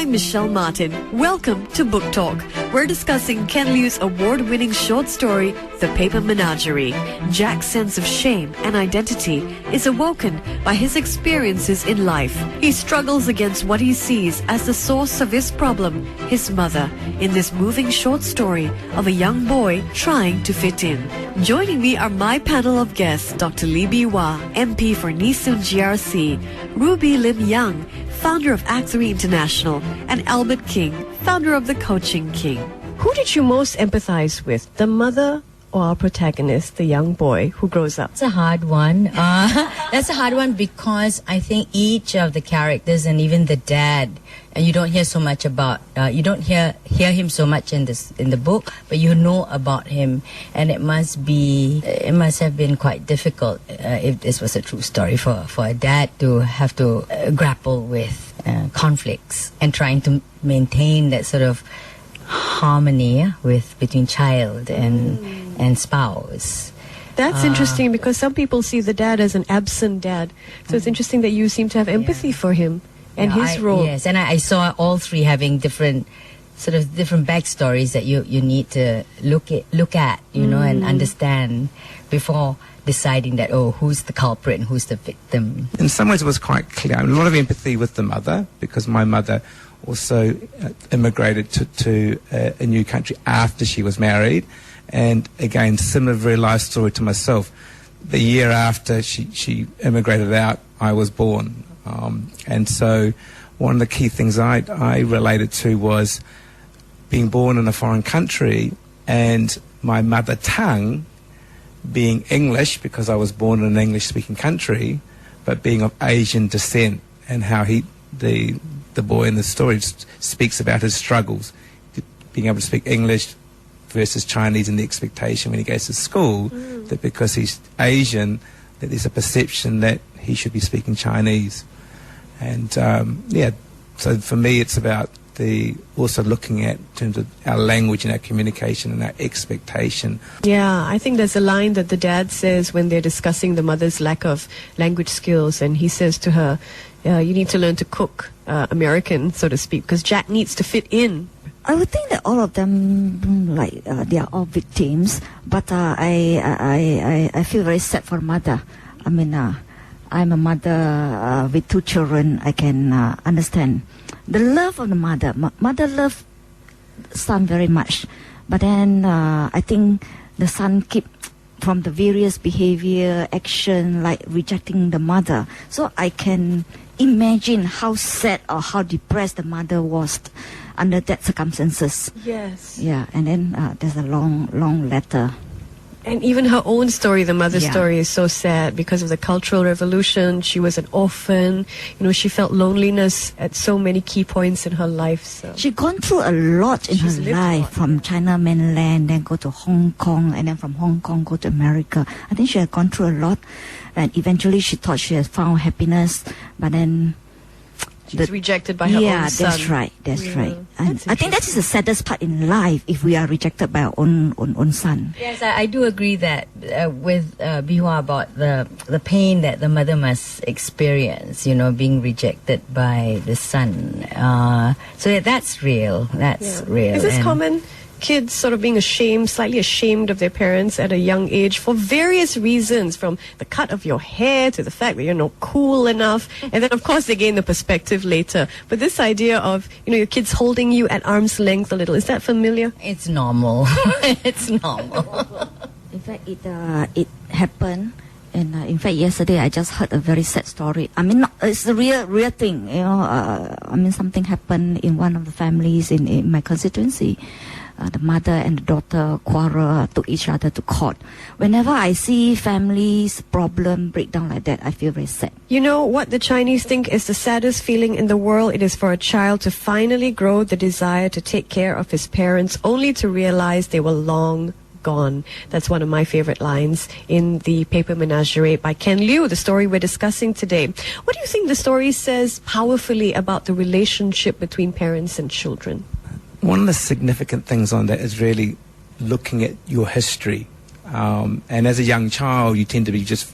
I'm Michelle Martin. Welcome to Book Talk. We're discussing Ken Liu's award-winning short story, The Paper Menagerie. Jack's sense of shame and identity is awoken by his experiences in life. He struggles against what he sees as the source of his problem, his mother, in this moving short story of a young boy trying to fit in. Joining me are my panel of guests, Dr. Lee Bee Wah, MP for Nee Soon GRC, Ruby Lim Young, founder of Act 3 International, and Albert King, founder of The Coaching King. Who did you most empathize with, the mother or our protagonist, the young boy who grows up? That's a hard one. That's a hard one because I think each of the characters and even the dad, and you don't hear so much about, you don't hear him so much in the book, but you know about him, and it must have been quite difficult if this was a true story for a dad to have to grapple with conflicts and trying to maintain that sort of harmony between child and spouse. That's interesting because some people see the dad as an absent dad. So it's interesting that you seem to have empathy for him and his role. Yes, and I saw all three having different backstories that you need to look at, you know, and understand before deciding that, who's the culprit and who's the victim. In some ways it was quite clear. A lot of empathy with the mother, because my mother also immigrated to a new country after she was married. And again, similar very life story to myself. The year after she immigrated out, I was born. And so one of the key things I related to was being born in a foreign country and my mother tongue being English, because I was born in an English-speaking country, but being of Asian descent, and how the boy in the story speaks about his struggles, being able to speak English versus Chinese, and the expectation when he goes to school that because he's Asian, that there's a perception that he should be speaking Chinese. And so for me it's about also looking at in terms of our language and our communication and our expectation. Yeah, I think there's a line that the dad says when they're discussing the mother's lack of language skills, and he says to her, you need to learn to cook American, so to speak, because Jack needs to fit in. I would think that all of them, they are all victims, but I feel very sad for mother. I mean, I'm a mother with two children. I can understand the love of the mother. Mother loves son very much, but then I think the son keep from the various behavior, action, like rejecting the mother. So I can imagine how sad or how depressed the mother was under that circumstances. Yes. Yeah, and then there's a long letter. And even her own story, the mother's story, is so sad because of the Cultural Revolution. She was an orphan. You know, she felt loneliness at so many key points in her life. So She's gone through a lot in her life, from China mainland, then go to Hong Kong, and then from Hong Kong go to America. I think she had gone through a lot, and eventually she thought she had found happiness, but then she's rejected by her own son. That's right. And I think that is the saddest part in life, if we are rejected by our own son. Yes, I do agree that with Bee Wah about the pain that the mother must experience, you know, being rejected by the son. So that's real. That's real. Is this common? Kids sort of being slightly ashamed of their parents at a young age for various reasons, from the cut of your hair to the fact that you're not cool enough. And then, of course, they gain the perspective later. But this idea of, you know, your kids holding you at arm's length a little, is that familiar? It's normal. It's normal. In fact, it happened. And in fact, yesterday I just heard a very sad story. I mean, it's a real thing. You know, I mean, something happened in one of the families in my constituency. The mother and the daughter quarrel, took each other to court. Whenever I see families problem break down like that, I feel very sad. You know what the Chinese think is the saddest feeling in the world? It is for a child to finally grow the desire to take care of his parents, only to realize they were long gone. That's one of my favorite lines in The Paper Menagerie by Ken Liu, the story we're discussing today. What do you think the story says powerfully about the relationship between parents and children? One of the significant things on that is really looking at your history. And as a young child, you tend to be just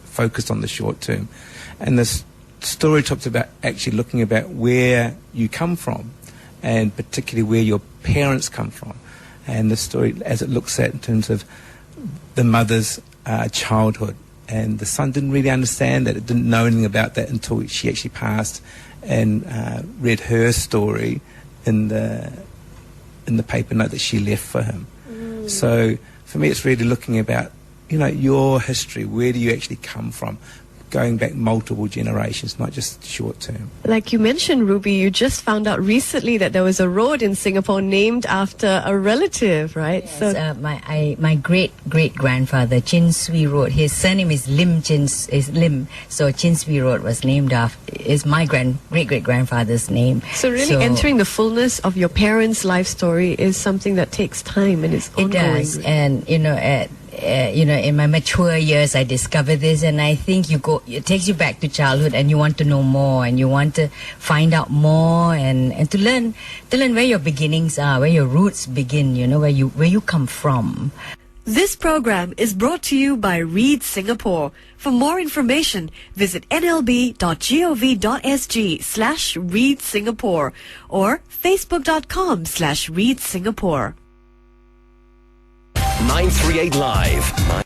focused on the short term. And this story talks about actually looking about where you come from and particularly where your parents come from. And the story, as it looks at in terms of the mother's childhood. And the son didn't really understand that. It didn't know anything about that until she actually passed and read her story in the paper note that she left for him. So for me, it's really looking about, your history. Where do you actually come from? Going back multiple generations, not just short term. Like you mentioned, Ruby, you just found out recently that there was a road in Singapore named after a relative, right? Yes, so my great grandfather, Chin Swee Road. His surname is Lim. So Chin Swee Road was named after, is my great grandfather's name. So really entering the fullness of your parents' life story is something that takes time and it's ongoing. It does, and in my mature years, I discovered this, and I think it takes you back to childhood, and you want to know more, and you want to find out more, and to learn where your beginnings are, where your roots begin, where you come from. This program is brought to you by Read Singapore. For more information, visit nlb.gov.sg/Read Singapore or facebook.com/Read Singapore. 938 Live.